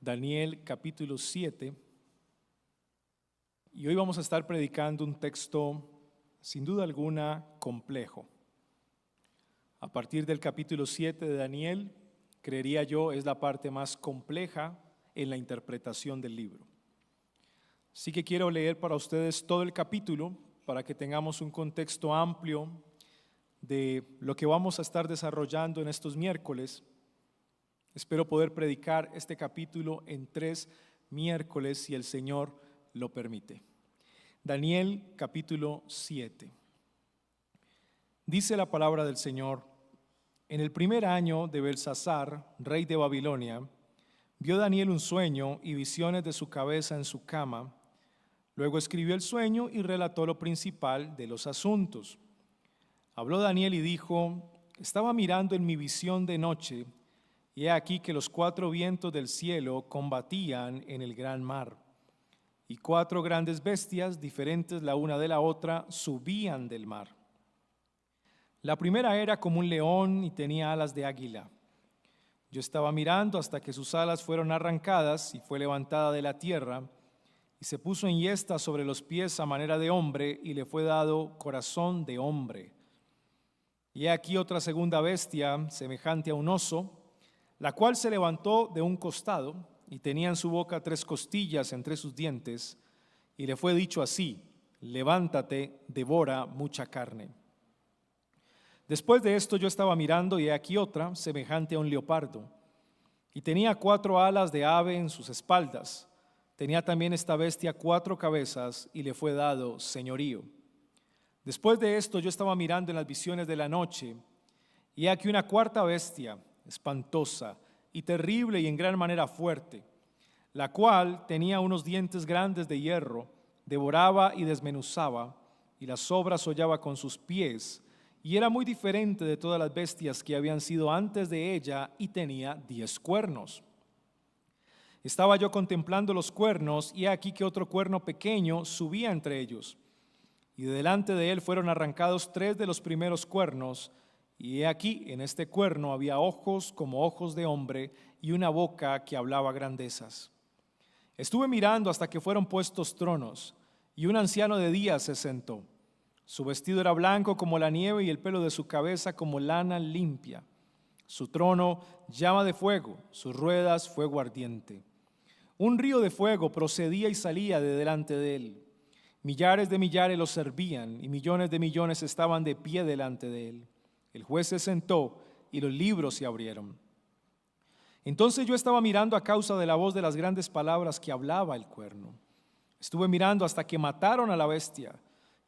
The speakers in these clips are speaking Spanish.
Daniel capítulo 7, y hoy vamos a estar predicando un texto sin duda alguna complejo. A partir del capítulo 7 de Daniel, creería yo, es la parte más compleja en la interpretación del libro. Así que quiero leer para ustedes todo el capítulo para que tengamos un contexto amplio de lo que vamos a estar desarrollando en estos miércoles. Espero poder predicar este capítulo en 3 miércoles, si el Señor lo permite. Daniel capítulo 7. Dice la palabra del Señor: en el primer año de Belsasar, rey de Babilonia, vio Daniel un sueño y visiones de su cabeza en su cama. Luego escribió el sueño y relató lo principal de los asuntos. Habló Daniel y dijo: estaba mirando en mi visión de noche, y he aquí que los 4 vientos del cielo combatían en el gran mar, y 4 grandes bestias, diferentes la una de la otra, subían del mar. La primera era como un león y tenía alas de águila. Yo estaba mirando hasta que sus alas fueron arrancadas y fue levantada de la tierra, y se puso en yesta sobre los pies a manera de hombre, y le fue dado corazón de hombre. Y he aquí otra segunda bestia, semejante a un oso, la cual se levantó de un costado, y tenía en su boca 3 costillas entre sus dientes, y le fue dicho así: levántate, devora mucha carne. Después de esto yo estaba mirando, y he aquí otra, semejante a un leopardo, y tenía 4 alas de ave en sus espaldas. Tenía también esta bestia 4 cabezas, y le fue dado señorío. Después de esto yo estaba mirando en las visiones de la noche, y he aquí una 4ª bestia, espantosa y terrible y en gran manera fuerte, la cual tenía unos dientes grandes de hierro, devoraba y desmenuzaba, y las sobras hollaba con sus pies, y era muy diferente de todas las bestias que habían sido antes de ella, y tenía 10 cuernos. Estaba yo contemplando los cuernos, y he aquí que otro cuerno pequeño subía entre ellos, y de delante de él fueron arrancados 3 de los primeros cuernos, y he aquí en este cuerno había ojos como ojos de hombre, y una boca que hablaba grandezas. Estuve mirando hasta que fueron puestos tronos, y un anciano de días se sentó. Su vestido era blanco como la nieve, y el pelo de su cabeza como lana limpia. Su trono llama de fuego, sus ruedas fuego ardiente. Un río de fuego procedía y salía de delante de él. Millares de millares lo servían, y millones de millones estaban de pie delante de él. El juez se sentó, y los libros se abrieron. Entonces yo estaba mirando a causa de la voz de las grandes palabras que hablaba el cuerno. Estuve mirando hasta que mataron a la bestia,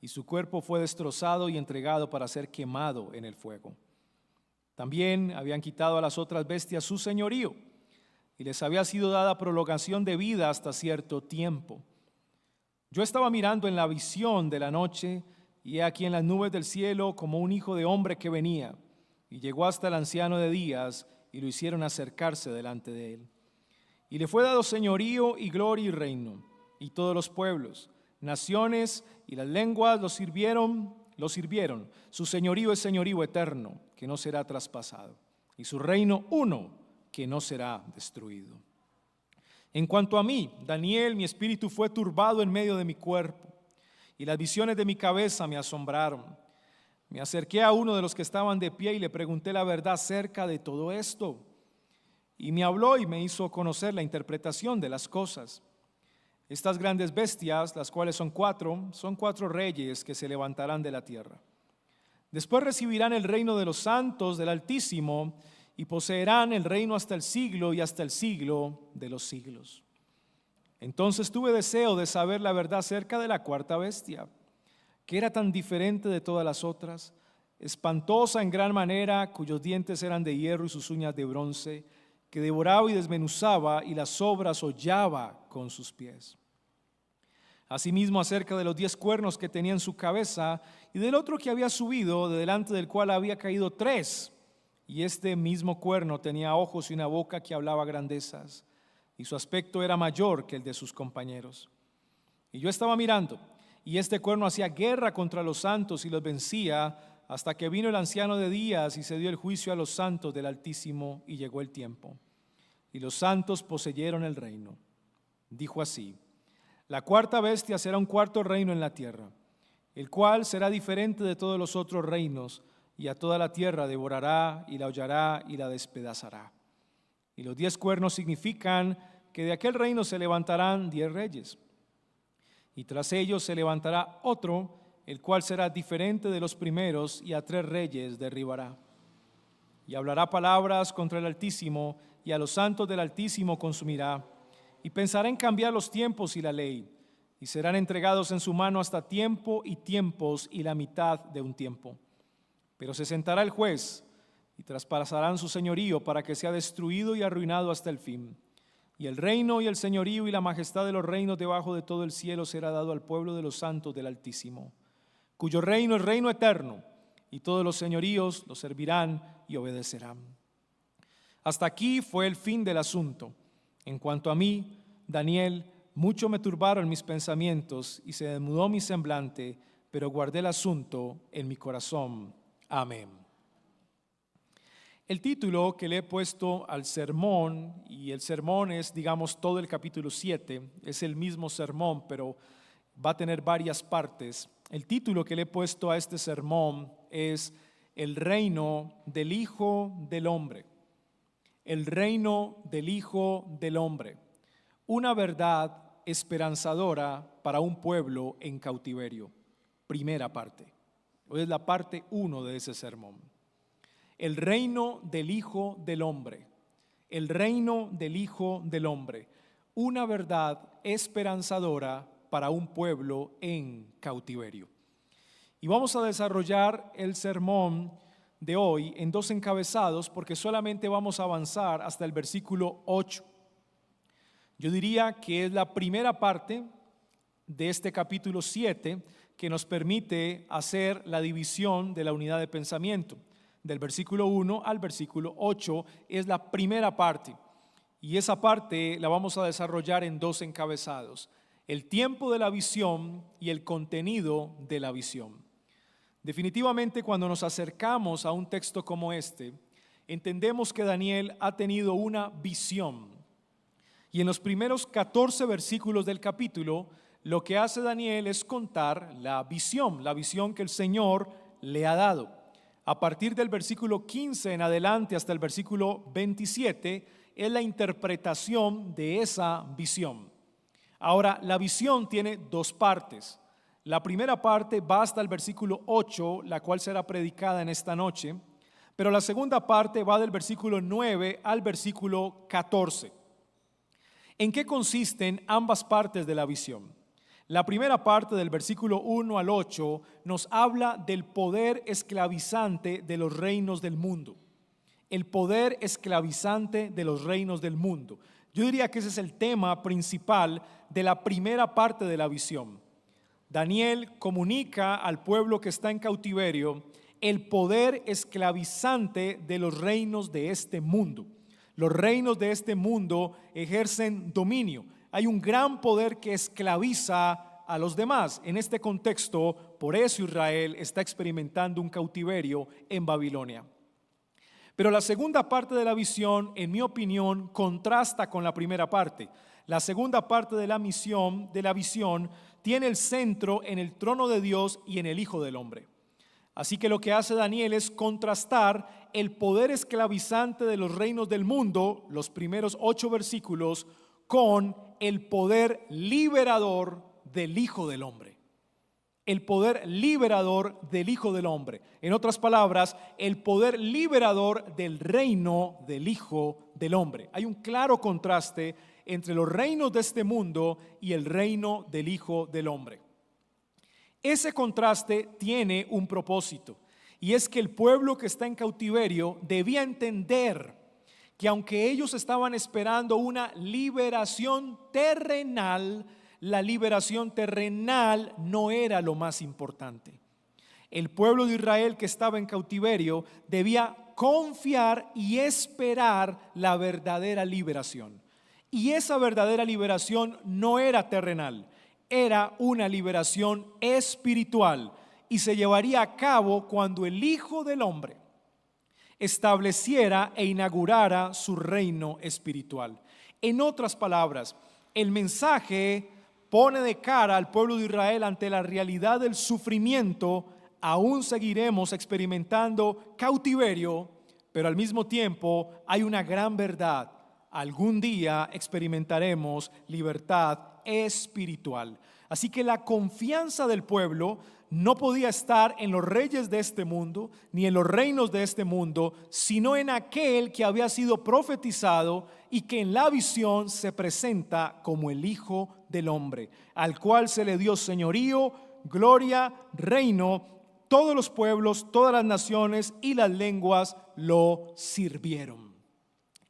y su cuerpo fue destrozado y entregado para ser quemado en el fuego. También habían quitado a las otras bestias su señorío, y les había sido dada prolongación de vida hasta cierto tiempo. Yo estaba mirando en la visión de la noche, y he aquí en las nubes del cielo como un hijo de hombre que venía, y llegó hasta el anciano de días, y lo hicieron acercarse delante de él. Y le fue dado señorío y gloria y reino, y todos los pueblos, naciones y las lenguas lo sirvieron. Su señorío es señorío eterno, que no será traspasado, y su reino uno, que no será destruido. En cuanto a mí, Daniel, mi espíritu fue turbado en medio de mi cuerpo, y las visiones de mi cabeza me asombraron. Me acerqué a uno de los que estaban de pie y le pregunté la verdad acerca de todo esto. Y me habló y me hizo conocer la interpretación de las cosas. Estas grandes bestias, las cuales son 4 reyes que se levantarán de la tierra. Después recibirán el reino de los santos del Altísimo, y poseerán el reino hasta el siglo y hasta el siglo de los siglos. Entonces tuve deseo de saber la verdad acerca de la 4ª bestia, que era tan diferente de todas las otras, espantosa en gran manera, cuyos dientes eran de hierro y sus uñas de bronce, que devoraba y desmenuzaba, y las sobras hollaba con sus pies. Asimismo acerca de los 10 cuernos que tenía en su cabeza, y del otro que había subido, de delante del cual había caído 3, y este mismo cuerno tenía ojos y una boca que hablaba grandezas, y su aspecto era mayor que el de sus compañeros. Y yo estaba mirando, y este cuerno hacía guerra contra los santos y los vencía, hasta que vino el anciano de días y se dio el juicio a los santos del Altísimo, y llegó el tiempo. y los santos poseyeron el reino. Dijo así: la cuarta bestia será un cuarto reino en la tierra, el cual será diferente de todos los otros reinos, y a toda la tierra devorará y la hollará y la despedazará. Y los 10 cuernos significan que de aquel reino se levantarán 10 reyes, y tras ellos se levantará otro, el cual será diferente de los primeros, y a 3 reyes derribará. Y hablará palabras contra el Altísimo, y a los santos del Altísimo consumirá, y pensará en cambiar los tiempos y la ley, y serán entregados en su mano hasta tiempo y tiempos y la mitad de un tiempo. Pero se sentará el juez, y traspasarán su señorío para que sea destruido y arruinado hasta el fin. Y el reino y el señorío y la majestad de los reinos debajo de todo el cielo será dado al pueblo de los santos del Altísimo, cuyo reino es reino eterno, y todos los señoríos lo servirán y obedecerán. Hasta aquí fue el fin del asunto. En cuanto a mí, Daniel, mucho me turbaron mis pensamientos y se desnudó mi semblante, pero guardé el asunto en mi corazón. Amén. El título que le he puesto al sermón, y el sermón es, digamos, todo el capítulo 7, es el mismo sermón, pero va a tener varias partes. El título que le he puesto a este sermón es El reino del Hijo del Hombre. El reino del Hijo del Hombre. Una verdad esperanzadora para un pueblo en cautiverio. Primera parte. Hoy es la parte 1 de ese sermón. El reino del Hijo del Hombre. El reino del Hijo del Hombre. Una verdad esperanzadora para un pueblo en cautiverio. Y vamos a desarrollar el sermón de hoy en 2 encabezados, porque solamente vamos a avanzar hasta el versículo 8. Yo diría que es la primera parte de este capítulo 7 que nos permite hacer la división de la unidad de pensamiento. Del versículo 1 al versículo 8 es la primera parte, y esa parte la vamos a desarrollar en 2 encabezados: el tiempo de la visión y el contenido de la visión. Definitivamente, cuando nos acercamos a un texto como este, entendemos que Daniel ha tenido una visión, y en los primeros 14 versículos del capítulo, lo que hace Daniel es contar la visión que el Señor le ha dado. A partir del versículo 15 en adelante hasta el versículo 27 es la interpretación de esa visión. Ahora, la visión tiene 2 partes. La primera parte va hasta el versículo 8, la cual será predicada en esta noche, pero la segunda parte va del versículo 9 al versículo 14. ¿En qué consisten ambas partes de la visión? La primera parte, del versículo 1 al 8, nos habla del poder esclavizante de los reinos del mundo. El poder esclavizante de los reinos del mundo. Yo diría que ese es el tema principal de la primera parte de la visión. Daniel comunica al pueblo que está en cautiverio el poder esclavizante de los reinos de este mundo. Los reinos de este mundo ejercen dominio. Hay un gran poder que esclaviza a los demás. En este contexto, por eso Israel está experimentando un cautiverio en Babilonia. Pero la segunda parte de la visión, en mi opinión, contrasta con la primera parte. La segunda parte de la visión tiene el centro en el trono de Dios y en el Hijo del Hombre. Así que lo que hace Daniel es contrastar el poder esclavizante de los reinos del mundo, los primeros 8 versículos, con el poder liberador del Hijo del Hombre. El poder liberador del Hijo del Hombre. En otras palabras, el poder liberador del reino del Hijo del Hombre. Hay un claro contraste entre los reinos de este mundo y el reino del Hijo del Hombre. Ese contraste tiene un propósito, y es que el pueblo que está en cautiverio debía entender que aunque ellos estaban esperando una liberación terrenal, la liberación terrenal no era lo más importante. El pueblo de Israel que estaba en cautiverio debía confiar y esperar la verdadera liberación. Y esa verdadera liberación no era terrenal, era una liberación espiritual, y se llevaría a cabo cuando el Hijo del Hombre, estableciera e inaugurara su reino espiritual. En otras palabras, el mensaje pone de cara al pueblo de Israel ante la realidad del sufrimiento. Aún seguiremos experimentando cautiverio, pero al mismo tiempo hay una gran verdad: algún día experimentaremos libertad espiritual. Así que la confianza del pueblo no podía estar en los reyes de este mundo, ni en los reinos de este mundo, sino en aquel que había sido profetizado y que en la visión se presenta como el Hijo del Hombre, al cual se le dio señorío, gloria, reino. Todos los pueblos, todas las naciones y las lenguas lo sirvieron.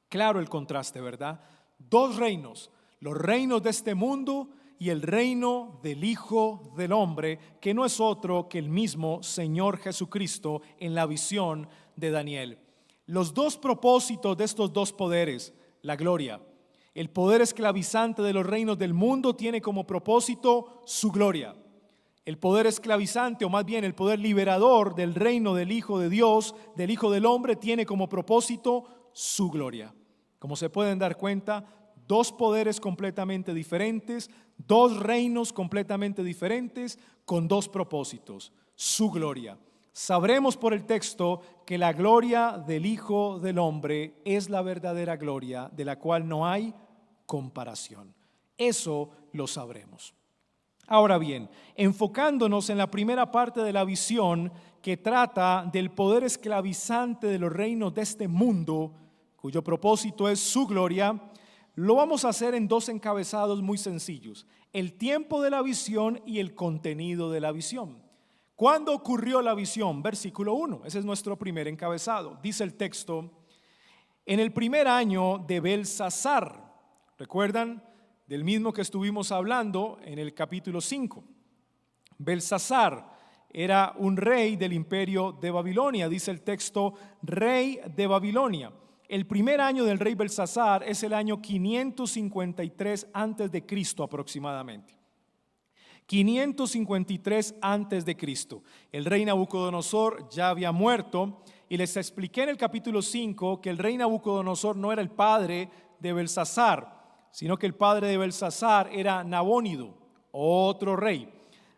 Claro el contraste, ¿verdad? Dos reinos, los reinos de este mundo y el reino del Hijo del Hombre, que no es otro que el mismo Señor Jesucristo en la visión de Daniel. Los dos propósitos de estos dos poderes, la gloria, el poder esclavizante de los reinos del mundo tiene como propósito su gloria. El poder esclavizante, o más bien el poder liberador del reino del Hijo de Dios, del Hijo del Hombre, tiene como propósito su gloria. Como se pueden dar cuenta, dos poderes completamente diferentes, dos reinos completamente diferentes, con dos propósitos: su gloria. Sabremos por el texto que la gloria del Hijo del Hombre es la verdadera gloria, de la cual no hay comparación. Eso lo sabremos. Ahora bien, enfocándonos en la primera parte de la visión, que trata del poder esclavizante de los reinos de este mundo, cuyo propósito es su gloria, lo vamos a hacer en dos encabezados muy sencillos: el tiempo de la visión y el contenido de la visión. ¿Cuándo ocurrió la visión? Versículo 1, ese es nuestro primer encabezado. Dice el texto: en el primer año de Belsasar. ¿Recuerdan? Del mismo que estuvimos hablando en el capítulo 5. Belsasar era un rey del imperio de Babilonia. Dice el texto: rey de Babilonia. El primer año del rey Belsasar es el año 553 antes de Cristo aproximadamente. 553 antes de Cristo. El rey Nabucodonosor ya había muerto, y les expliqué en el capítulo 5 que el rey Nabucodonosor no era el padre de Belsasar, sino que el padre de Belsasar era Nabónido, otro rey.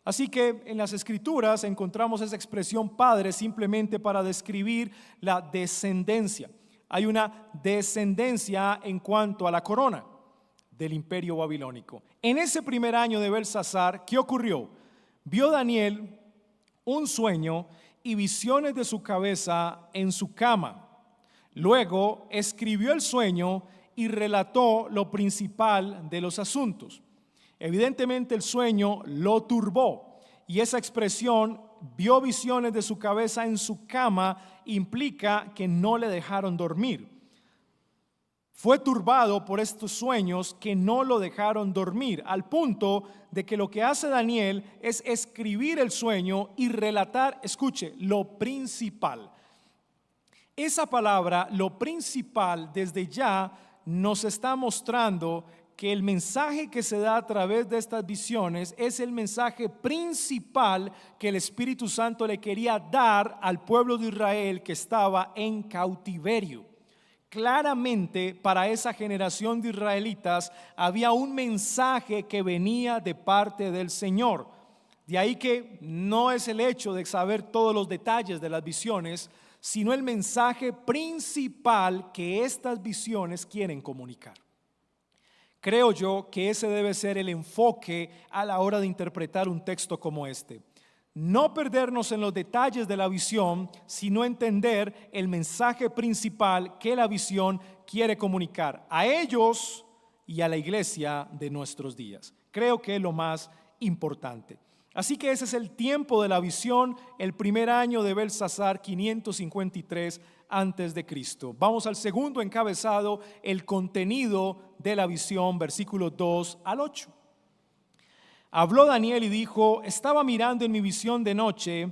Así que en las escrituras encontramos esa expresión padre simplemente para describir la descendencia. Hay una descendencia en cuanto a la corona del imperio babilónico. En ese primer año de Belsasar, ¿qué ocurrió? Vio Daniel un sueño y visiones de su cabeza en su cama. Luego escribió el sueño y relató lo principal de los asuntos. Evidentemente el sueño lo turbó, y esa expresión, vio visiones de su cabeza en su cama, implica que no le dejaron dormir. Fue turbado por estos sueños que no lo dejaron dormir, al punto de que lo que hace Daniel es escribir el sueño y relatar, escuche, lo principal. Esa palabra, lo principal, desde ya nos está mostrando que el mensaje que se da a través de estas visiones es el mensaje principal que el Espíritu Santo le quería dar al pueblo de Israel que estaba en cautiverio. Claramente, para esa generación de israelitas había un mensaje que venía de parte del Señor. De ahí que no es el hecho de saber todos los detalles de las visiones, sino el mensaje principal que estas visiones quieren comunicar. Creo yo que ese debe ser el enfoque a la hora de interpretar un texto como este. No perdernos en los detalles de la visión, sino entender el mensaje principal que la visión quiere comunicar a ellos y a la iglesia de nuestros días. Creo que es lo más importante. Así que ese es el tiempo de la visión, el primer año de Belsasar, 553 antes de Cristo. Vamos al segundo encabezado, el contenido de la visión, versículos 2 al 8. Habló Daniel y dijo: estaba mirando en mi visión de noche,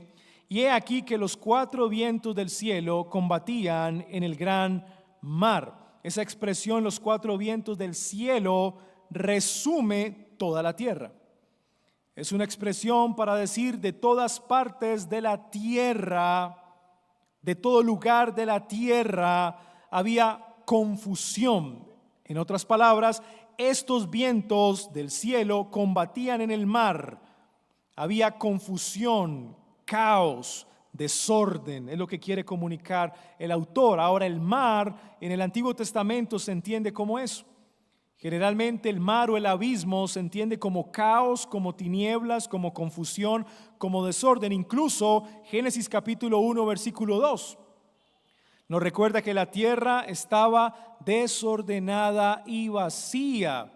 y he aquí que los cuatro vientos del cielo combatían en el gran mar. Esa expresión, los cuatro vientos del cielo, resume toda la tierra. Es una expresión para decir de todas partes de la tierra De todo lugar de la tierra había confusión. En otras palabras, estos vientos del cielo combatían en el mar. Había confusión, caos, desorden, es lo que quiere comunicar el autor. Ahora, el mar en el Antiguo Testamento se entiende como eso. Generalmente el mar o el abismo se entiende como caos, como tinieblas, como confusión, como desorden. Incluso Génesis capítulo 1, versículo 2 nos recuerda que la tierra estaba desordenada y vacía.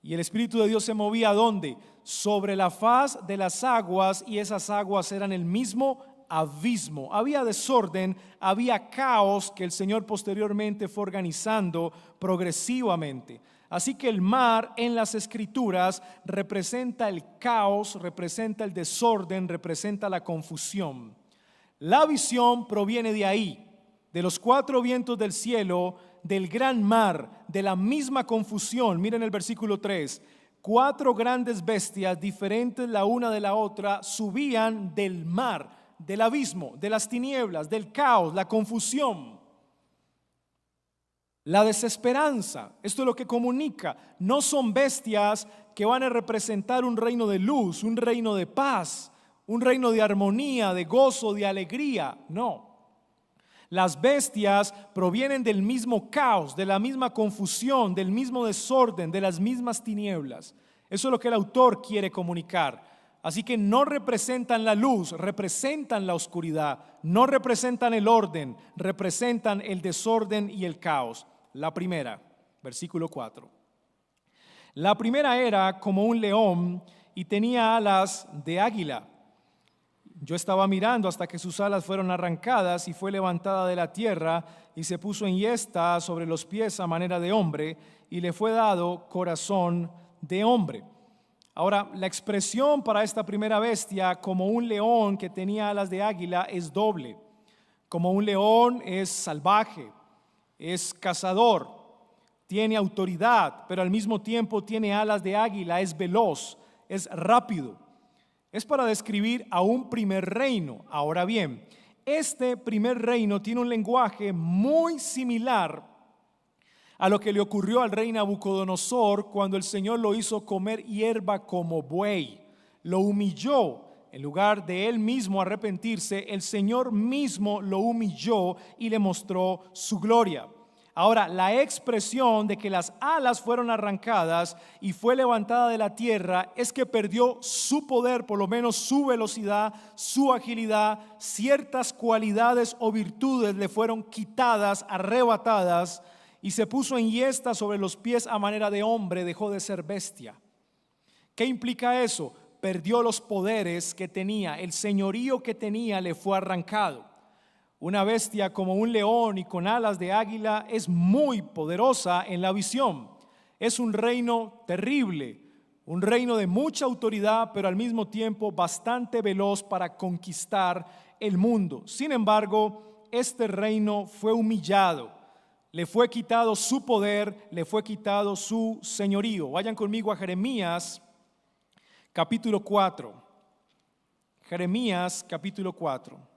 Y el Espíritu de Dios se movía ¿dónde? Sobre la faz de las aguas, y esas aguas eran el mismo abismo. Había desorden, había caos que el Señor posteriormente fue organizando progresivamente. Así que el mar en las Escrituras representa el caos, representa el desorden, representa la confusión. La visión proviene de ahí, de los cuatro vientos del cielo, del gran mar, de la misma confusión. Miren el versículo 3. Cuatro grandes bestias diferentes la una de la otra subían del mar, del abismo, de las tinieblas, del caos, la confusión, la desesperanza. Esto es lo que comunica. No son bestias que van a representar un reino de luz, un reino de paz, un reino de armonía, de gozo, de alegría. No. Las bestias provienen del mismo caos, de la misma confusión, del mismo desorden, de las mismas tinieblas. Eso es lo que el autor quiere comunicar. Así que no representan la luz, representan la oscuridad. No representan el orden, representan el desorden y el caos. La primera, versículo 4. La primera era como un león y tenía alas de águila. Yo estaba mirando hasta que sus alas fueron arrancadas y fue levantada de la tierra y se puso enhiesta sobre los pies a manera de hombre y le fue dado corazón de hombre. Ahora, la expresión para esta primera bestia como un león que tenía alas de águila es doble. Como un león es salvaje, es cazador, tiene autoridad, pero al mismo tiempo tiene alas de águila, es veloz, es rápido. Es para describir a un primer reino. Ahora bien, este primer reino tiene un lenguaje muy similar a lo que le ocurrió al rey Nabucodonosor cuando el Señor lo hizo comer hierba como buey. Lo humilló. En lugar de él mismo arrepentirse, el Señor mismo lo humilló y le mostró su gloria. Ahora, la expresión de que las alas fueron arrancadas y fue levantada de la tierra es que perdió su poder, por lo menos su velocidad, su agilidad, ciertas cualidades o virtudes le fueron quitadas, arrebatadas, y se puso enhiesta sobre los pies a manera de hombre, dejó de ser bestia. ¿Qué implica eso? Perdió los poderes que tenía, el señorío que tenía le fue arrancado. Una bestia como un león y con alas de águila es muy poderosa en la visión. Es un reino terrible, un reino de mucha autoridad, pero al mismo tiempo bastante veloz para conquistar el mundo. Sin embargo, este reino fue humillado. Le fue quitado su poder, le fue quitado su señorío. Vayan conmigo a Jeremías capítulo 4. Jeremías capítulo 4.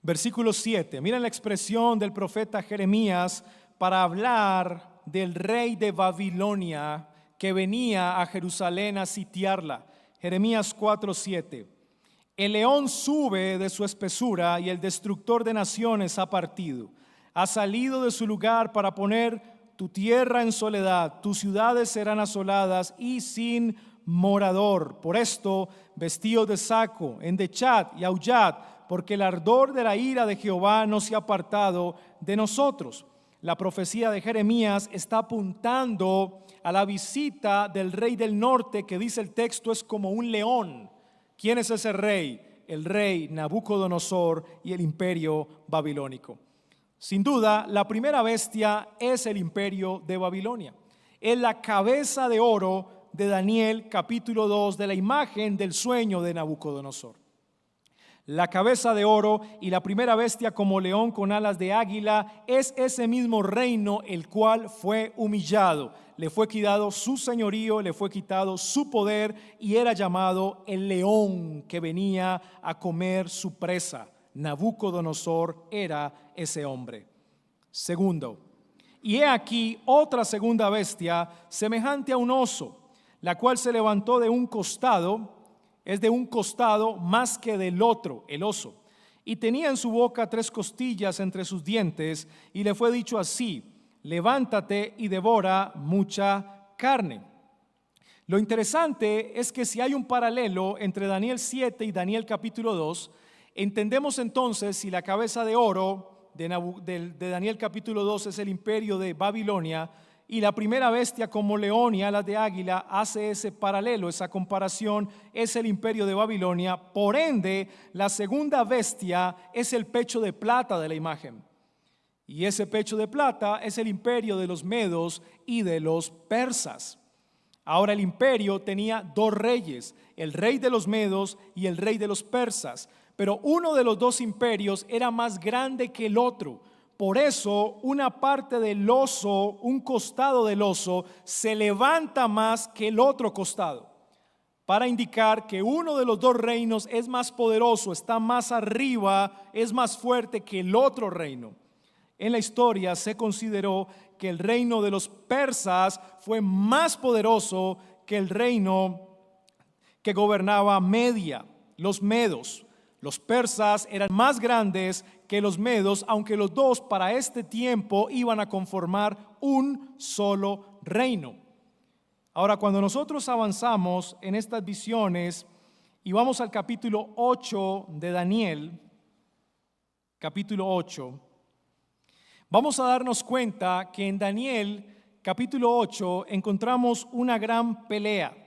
Versículo 7. Miren la expresión del profeta Jeremías para hablar del rey de Babilonia que venía a Jerusalén a sitiarla. Jeremías 4:7. El león sube de su espesura y el destructor de naciones ha partido. Ha salido de su lugar para poner tu tierra en soledad. Tus ciudades serán asoladas y sin morador. Por esto, vestidos de saco, endechad y aullad, porque el ardor de la ira de Jehová no se ha apartado de nosotros. La profecía de Jeremías está apuntando a la visita del rey del norte, que dice el texto es como un león. ¿Quién es ese rey? El rey Nabucodonosor y el imperio babilónico. Sin duda, la primera bestia es el imperio de Babilonia. Es la cabeza de oro de Daniel capítulo 2 de la imagen del sueño de Nabucodonosor. La cabeza de oro y la primera bestia como león con alas de águila es ese mismo reino el cual fue humillado. Le fue quitado su señorío, le fue quitado su poder y era llamado el león que venía a comer su presa. Nabucodonosor era ese hombre. Segundo, y he aquí otra segunda bestia semejante a un oso, la cual se levantó de un costado. Es de un costado más que del otro, el oso. Y tenía en su boca 3 costillas entre sus dientes, y le fue dicho así: levántate y devora mucha carne. Lo interesante es que si hay un paralelo entre Daniel 7 y Daniel capítulo 2, entendemos entonces si la cabeza de oro de Daniel capítulo 2 es el imperio de Babilonia, y la primera bestia como león y alas de águila hace ese paralelo, esa comparación, es el imperio de Babilonia. Por ende, la segunda bestia es el pecho de plata de la imagen. Y ese pecho de plata es el imperio de los medos y de los persas. Ahora el imperio tenía 2 reyes, el rey de los medos y el rey de los persas. Pero uno de los 2 imperios era más grande que el otro. Por eso una parte del oso, un costado del oso, se levanta más que el otro costado, para indicar que uno de los 2 reinos es más poderoso, está más arriba, es más fuerte que el otro reino. En la historia se consideró que el reino de los persas fue más poderoso que el reino que gobernaba Media, los medos. Los persas eran más grandes que los medos, aunque los 2 para este tiempo iban a conformar un solo reino. Ahora, cuando nosotros avanzamos en estas visiones y vamos al capítulo 8 de Daniel, capítulo 8, vamos a darnos cuenta que en Daniel, capítulo 8, encontramos una gran pelea.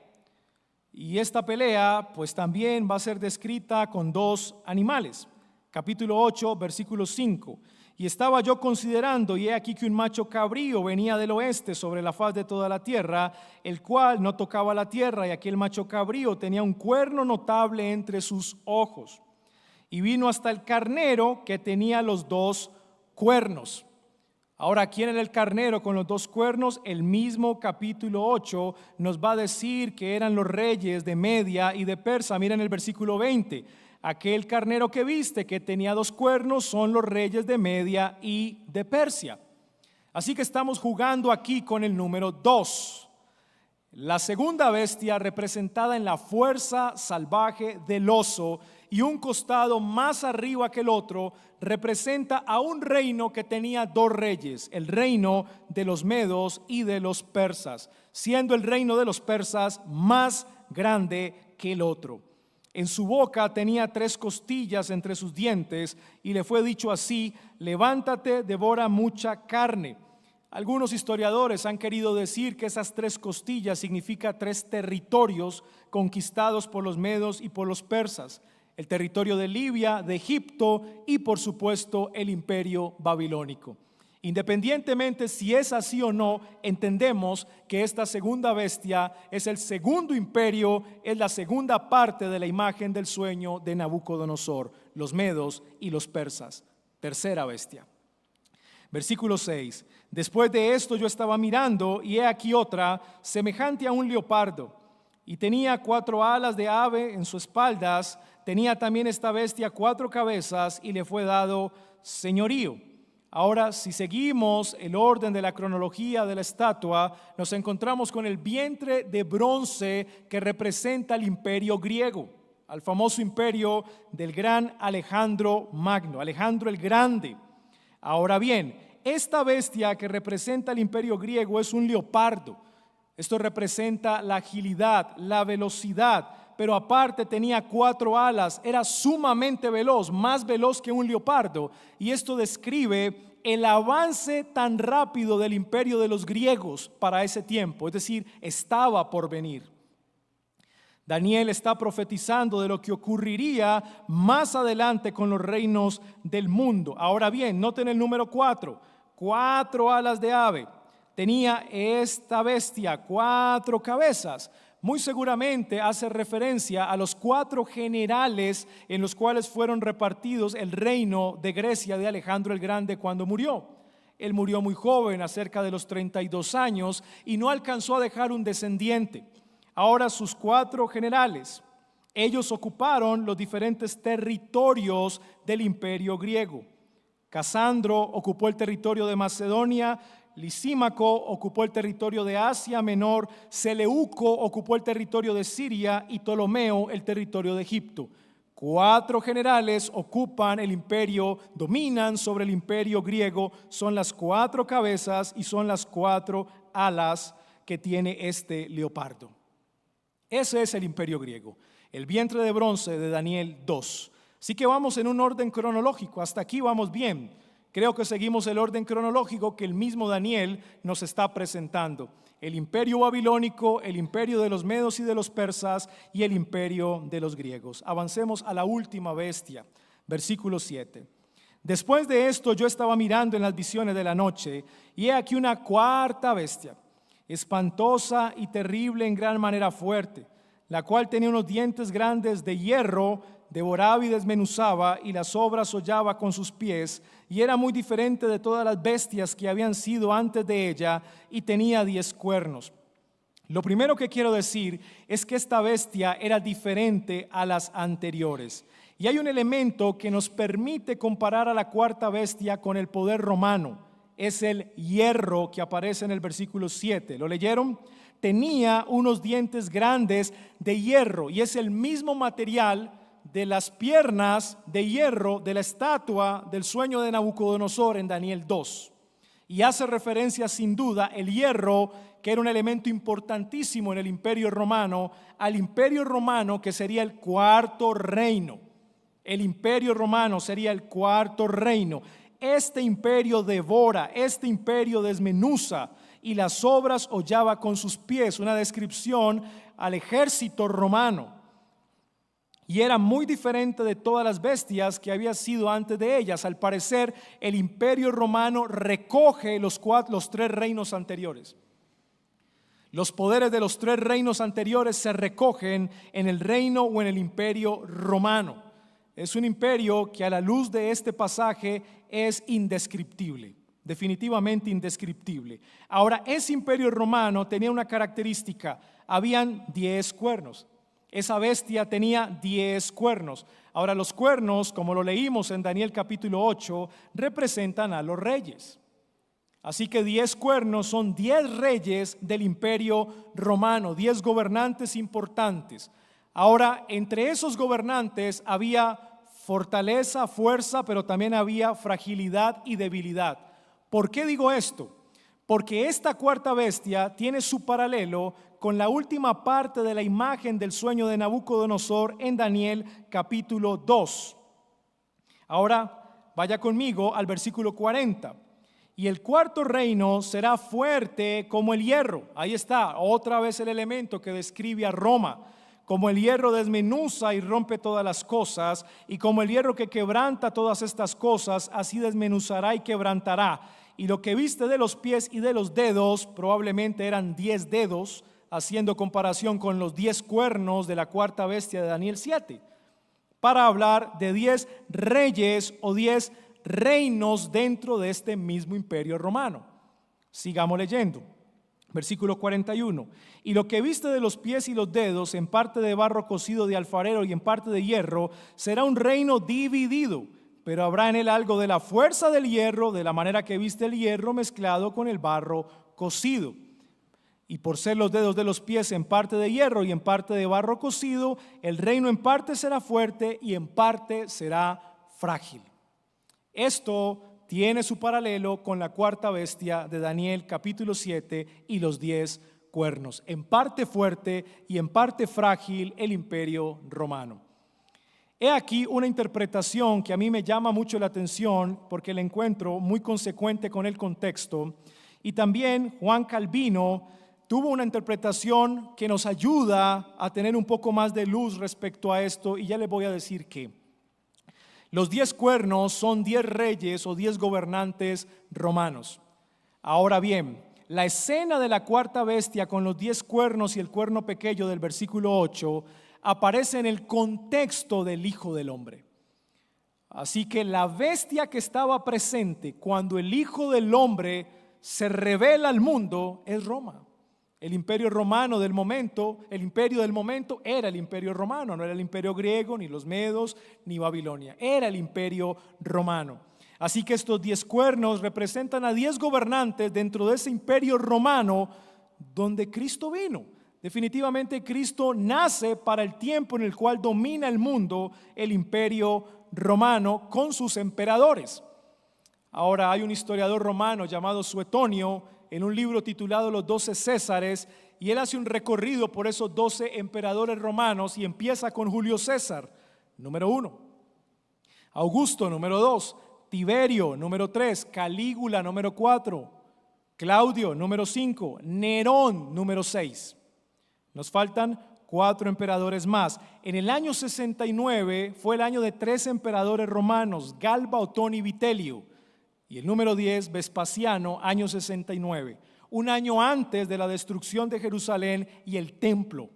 Y esta pelea pues también va a ser descrita con 2 animales. Capítulo 8, versículo 5. Y estaba yo considerando, y he aquí que un macho cabrío venía del oeste sobre la faz de toda la tierra, el cual no tocaba la tierra, y aquel macho cabrío tenía un cuerno notable entre sus ojos. Y vino hasta el carnero que tenía los 2 cuernos. Ahora, ¿quién era el carnero con los 2 cuernos? El mismo capítulo 8 nos va a decir que eran los reyes de Media y de Persa. Miren el versículo 20. Aquel carnero que viste que tenía 2 cuernos son los reyes de Media y de Persia. Así que estamos jugando aquí con el número 2. La segunda bestia representada en la fuerza salvaje del oso y un costado más arriba que el otro representa a un reino que tenía 2 reyes, el reino de los medos y de los persas, siendo el reino de los persas más grande que el otro. En su boca tenía 3 costillas entre sus dientes y le fue dicho así: levántate, devora mucha carne. Algunos historiadores han querido decir que esas 3 costillas significa 3 territorios conquistados por los medos y por los persas: el territorio de Libia, de Egipto y por supuesto el imperio babilónico. Independientemente si es así o no, entendemos que esta segunda bestia es el segundo imperio, es la segunda parte de la imagen del sueño de Nabucodonosor, los medos y los persas. Tercera bestia. Versículo 6. Después de esto yo estaba mirando y he aquí otra semejante a un leopardo, y tenía 4 alas de ave en sus espaldas. Tenía también esta bestia 4 cabezas y le fue dado señorío. Ahora, si seguimos el orden de la cronología de la estatua, nos encontramos con el vientre de bronce que representa al imperio griego, al famoso imperio del gran Alejandro Magno, Alejandro el Grande. Ahora bien, esta bestia que representa al imperio griego es un leopardo. Esto representa la agilidad, la velocidad, pero aparte tenía 4 alas, era sumamente veloz, más veloz que un leopardo. Y esto describe el avance tan rápido del imperio de los griegos para ese tiempo, es decir, estaba por venir. Daniel está profetizando de lo que ocurriría más adelante con los reinos del mundo. Ahora bien, noten el número 4, 4 alas de ave. Tenía esta bestia 4 cabezas. muy seguramente hace referencia a los 4 generales en los cuales fueron repartidos el reino de Grecia de Alejandro el Grande cuando murió. Él murió muy joven, a cerca de los 32 años, y no alcanzó a dejar un descendiente. Ahora sus 4 generales, ellos ocuparon los diferentes territorios del imperio griego. Casandro ocupó el territorio de Macedonia, Lisímaco ocupó el territorio de Asia Menor, Seleuco ocupó el territorio de Siria y Ptolomeo el territorio de Egipto. 4 generales ocupan el imperio, dominan sobre el imperio griego, son las 4 cabezas y son las 4 alas que tiene este leopardo. Ese es el imperio griego, el vientre de bronce de Daniel 2. Así que vamos en un orden cronológico, hasta aquí vamos bien. Creo que seguimos el orden cronológico que el mismo Daniel nos está presentando. El imperio babilónico, el imperio de los medos y de los persas y el imperio de los griegos. Avancemos a la última bestia, versículo 7. Después de esto yo estaba mirando en las visiones de la noche y he aquí una 4ª bestia, espantosa y terrible en gran manera fuerte, la cual tenía unos dientes grandes de hierro, devoraba y desmenuzaba y las obras hollaba con sus pies, y era muy diferente de todas las bestias que habían sido antes de ella, y tenía 10 cuernos. Lo primero que quiero decir es que esta bestia era diferente a las anteriores, y hay un elemento que nos permite comparar a la 4ª bestia con el poder romano. Es el hierro que aparece en el versículo 7. ¿Lo leyeron? Tenía unos dientes grandes de hierro, y es el mismo material de las piernas de hierro de la estatua del sueño de Nabucodonosor en Daniel 2. Y hace referencia sin duda el hierro, que era un elemento importantísimo en el imperio romano, al imperio romano que sería el 4.º reino. El imperio romano sería el 4.º reino. Este imperio devora, este imperio desmenuza y las obras hollaba con sus pies, una descripción al ejército romano. Y era muy diferente de todas las bestias que había sido antes de ellas. Al parecer, el imperio romano recoge los 3 reinos anteriores. Los poderes de los 3 reinos anteriores se recogen en el reino o en el imperio romano. Es un imperio que a la luz de este pasaje es indescriptible, definitivamente indescriptible. Ahora, ese imperio romano tenía una característica: habían 10 cuernos. Esa bestia tenía 10 cuernos. Ahora, los cuernos, como lo leímos en Daniel capítulo 8, representan a los reyes. Así que 10 cuernos son 10 reyes del imperio romano, 10 gobernantes importantes. Ahora, entre esos gobernantes había fortaleza, fuerza, pero también había fragilidad y debilidad. ¿Por qué digo esto? Porque esta 4ª bestia tiene su paralelo con la última parte de la imagen del sueño de Nabucodonosor en Daniel capítulo 2. Ahora vaya conmigo al versículo 40. Y el 4.º reino será fuerte como el hierro. Ahí está, otra vez el elemento que describe a Roma. Como el hierro desmenuza y rompe todas las cosas, y como el hierro que quebranta todas estas cosas, así desmenuzará y quebrantará. Y lo que viste de los pies y de los dedos, probablemente eran 10 dedos, haciendo comparación con los 10 cuernos de la 4ª bestia de Daniel 7, para hablar de 10 reyes o 10 reinos dentro de este mismo imperio romano. Sigamos leyendo. Versículo 41. Y lo que viste de los pies y los dedos, en parte de barro cocido de alfarero y en parte de hierro, será un reino dividido, pero habrá en él algo de la fuerza del hierro, de la manera que viste el hierro mezclado con el barro cocido. Y por ser los dedos de los pies en parte de hierro y en parte de barro cocido, el reino en parte será fuerte y en parte será frágil. Esto tiene su paralelo con la 4ª bestia de Daniel capítulo 7 y los 10 cuernos. En parte fuerte y en parte frágil el imperio romano. He aquí una interpretación que a mí me llama mucho la atención porque la encuentro muy consecuente con el contexto. Y también Juan Calvino tuvo una interpretación que nos ayuda a tener un poco más de luz respecto a esto, y ya les voy a decir que los 10 cuernos son 10 reyes o 10 gobernantes romanos. Ahora bien, la escena de la cuarta bestia con los 10 cuernos y el cuerno pequeño del versículo 8 aparece en el contexto del Hijo del Hombre. Así que la bestia que estaba presente cuando el Hijo del Hombre se revela al mundo es Roma. El imperio romano del momento, el imperio del momento era el imperio romano, no era el imperio griego, ni los medos, ni Babilonia, era el imperio romano. Así que estos 10 cuernos representan a 10 gobernantes dentro de ese imperio romano donde Cristo vino. Definitivamente Cristo nace para el tiempo en el cual domina el mundo el imperio romano con sus emperadores. Ahora hay un historiador romano llamado Suetonio en un libro titulado Los 12 Césares, y él hace un recorrido por esos 12 emperadores romanos y empieza con Julio César, número 1, Augusto, número 2, Tiberio, número 3, Calígula, número 4, Claudio, número 5, Nerón, número 6. Nos faltan 4 emperadores más. En el año 69 fue el año de 3 emperadores romanos, Galba, Otón y Vitelio. Y el número 10, Vespasiano, año 69, un año antes de la destrucción de Jerusalén y el templo.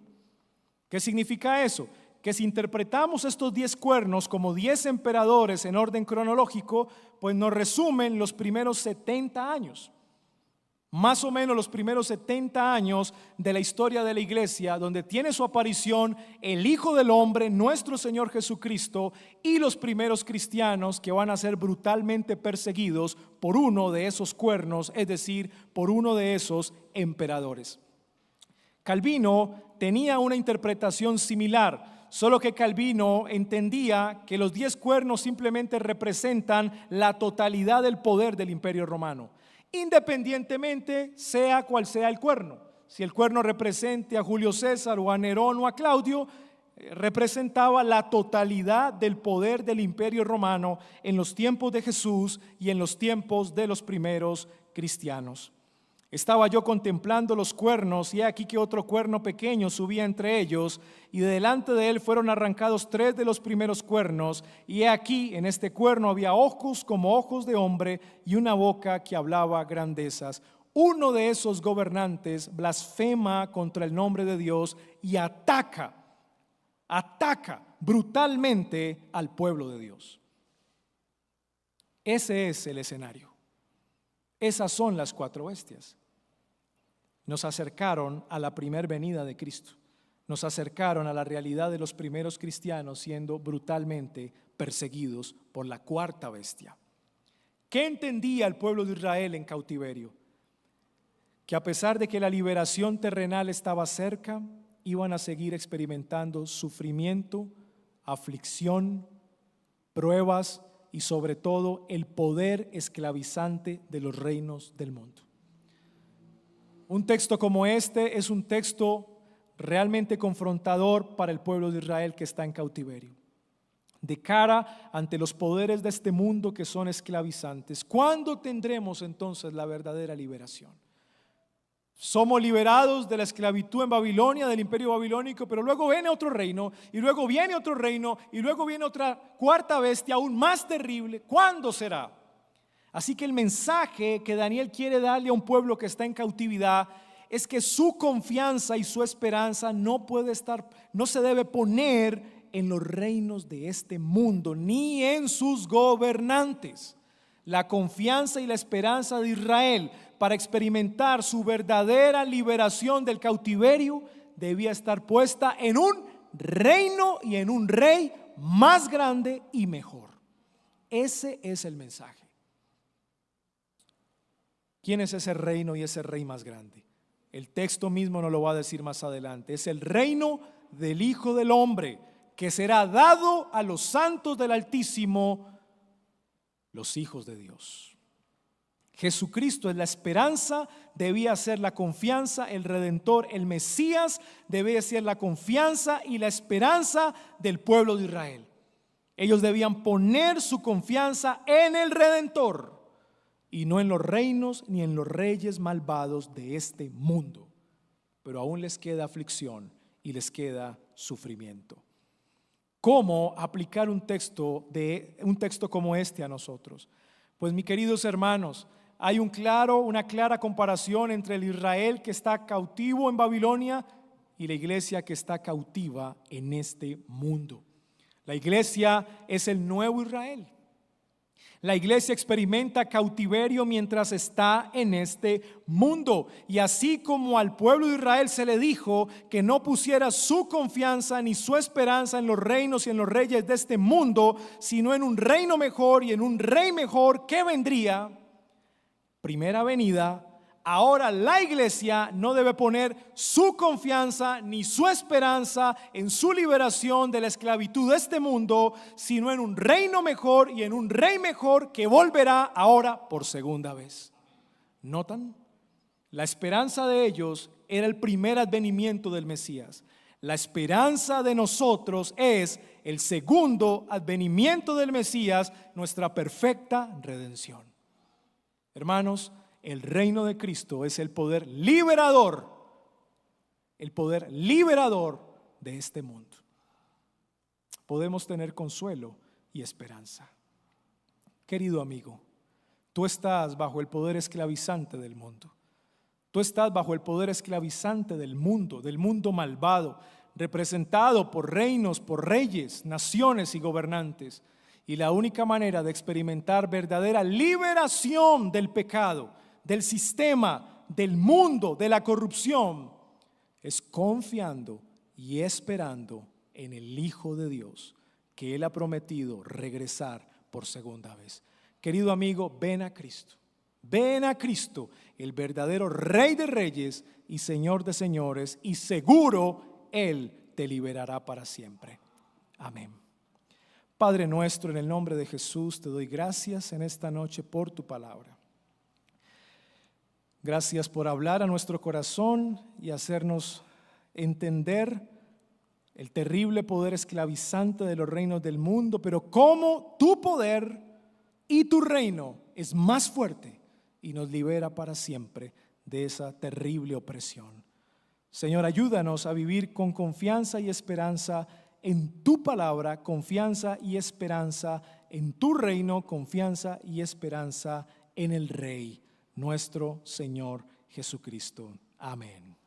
¿Qué significa eso? Que si interpretamos estos 10 cuernos como 10 emperadores en orden cronológico, pues nos resumen los primeros 70 años. Más o menos los primeros 70 años de la historia de la iglesia, donde tiene su aparición el Hijo del Hombre, nuestro Señor Jesucristo, y los primeros cristianos que van a ser brutalmente perseguidos por uno de esos cuernos, es decir, por uno de esos emperadores. Calvino tenía una interpretación similar, solo que Calvino entendía que los 10 cuernos simplemente representan la totalidad del poder del imperio romano, independientemente sea cual sea el cuerno. Si el cuerno represente a Julio César o a Nerón o a Claudio, representaba la totalidad del poder del imperio romano en los tiempos de Jesús y en los tiempos de los primeros cristianos. Estaba yo contemplando los cuernos, y he aquí que otro cuerno pequeño subía entre ellos, y de delante de él fueron arrancados 3 de los primeros cuernos, y he aquí en este cuerno había ojos como ojos de hombre y una boca que hablaba grandezas. Uno de esos gobernantes blasfema contra el nombre de Dios y ataca brutalmente al pueblo de Dios. Ese es el escenario. Esas son las 4 bestias. Nos acercaron a la primer venida de Cristo. Nos acercaron a la realidad de los primeros cristianos siendo brutalmente perseguidos por la cuarta bestia. ¿Qué entendía el pueblo de Israel en cautiverio? Que a pesar de que la liberación terrenal estaba cerca, iban a seguir experimentando sufrimiento, aflicción, pruebas y sobre todo el poder esclavizante de los reinos del mundo. Un texto como este es un texto realmente confrontador para el pueblo de Israel que está en cautiverio, de cara ante los poderes de este mundo que son esclavizantes. ¿Cuándo tendremos entonces la verdadera liberación? Somos liberados de la esclavitud en Babilonia, del imperio babilónico, pero luego viene otro reino, y luego viene otro reino, y luego viene otra cuarta bestia aún más terrible. ¿Cuándo será? Así que el mensaje que Daniel quiere darle a un pueblo que está en cautividad es que su confianza y su esperanza no se debe poner en los reinos de este mundo, ni en sus gobernantes. La confianza y la esperanza de Israel para experimentar su verdadera liberación del cautiverio debía estar puesta en un reino y en un rey más grande y mejor. Ese es el mensaje. ¿Quién es ese reino y ese rey más grande? El texto mismo nos lo va a decir más adelante. Es el reino del Hijo del Hombre, que será dado a los santos del Altísimo, los hijos de Dios. Jesucristo es la esperanza, debía ser la confianza, el Redentor, el Mesías, debía ser la confianza y la esperanza del pueblo de Israel. Ellos debían poner su confianza en el Redentor y no en los reinos ni en los reyes malvados de este mundo. Pero aún les queda aflicción y les queda sufrimiento. ¿Cómo aplicar un texto como este a nosotros? Pues, mis queridos hermanos, hay una clara comparación entre el Israel que está cautivo en Babilonia y la iglesia que está cautiva en este mundo. La iglesia es el nuevo Israel. La iglesia experimenta cautiverio mientras está en este mundo. Y así como al pueblo de Israel se le dijo que no pusiera su confianza ni su esperanza en los reinos y en los reyes de este mundo, sino en un reino mejor y en un rey mejor que vendría, primera venida. Ahora la iglesia no debe poner su confianza ni su esperanza en su liberación de la esclavitud de este mundo, sino en un reino mejor y en un rey mejor que volverá ahora por segunda vez. ¿Notan? La esperanza de ellos era el primer advenimiento del Mesías. La esperanza de nosotros es el segundo advenimiento del Mesías, nuestra perfecta redención. Hermanos, el reino de Cristo es el poder liberador de este mundo. Podemos tener consuelo y esperanza. Querido amigo, tú estás bajo el poder esclavizante del mundo. Tú estás bajo el poder esclavizante del mundo malvado, representado por reinos, por reyes, naciones y gobernantes. Y la única manera de experimentar verdadera liberación del pecado, del sistema, del mundo, de la corrupción, es confiando y esperando en el Hijo de Dios, que Él ha prometido regresar por segunda vez. Querido amigo, ven a Cristo. Ven a Cristo, el verdadero Rey de Reyes y Señor de Señores, y seguro Él te liberará para siempre. Amén. Padre nuestro, en el nombre de Jesús, te doy gracias en esta noche por tu palabra. Gracias por hablar a nuestro corazón y hacernos entender el terrible poder esclavizante de los reinos del mundo, pero cómo tu poder y tu reino es más fuerte y nos libera para siempre de esa terrible opresión. Señor, ayúdanos a vivir con confianza y esperanza en tu palabra, confianza y esperanza en tu reino, confianza y esperanza en el Rey, nuestro Señor Jesucristo. Amén.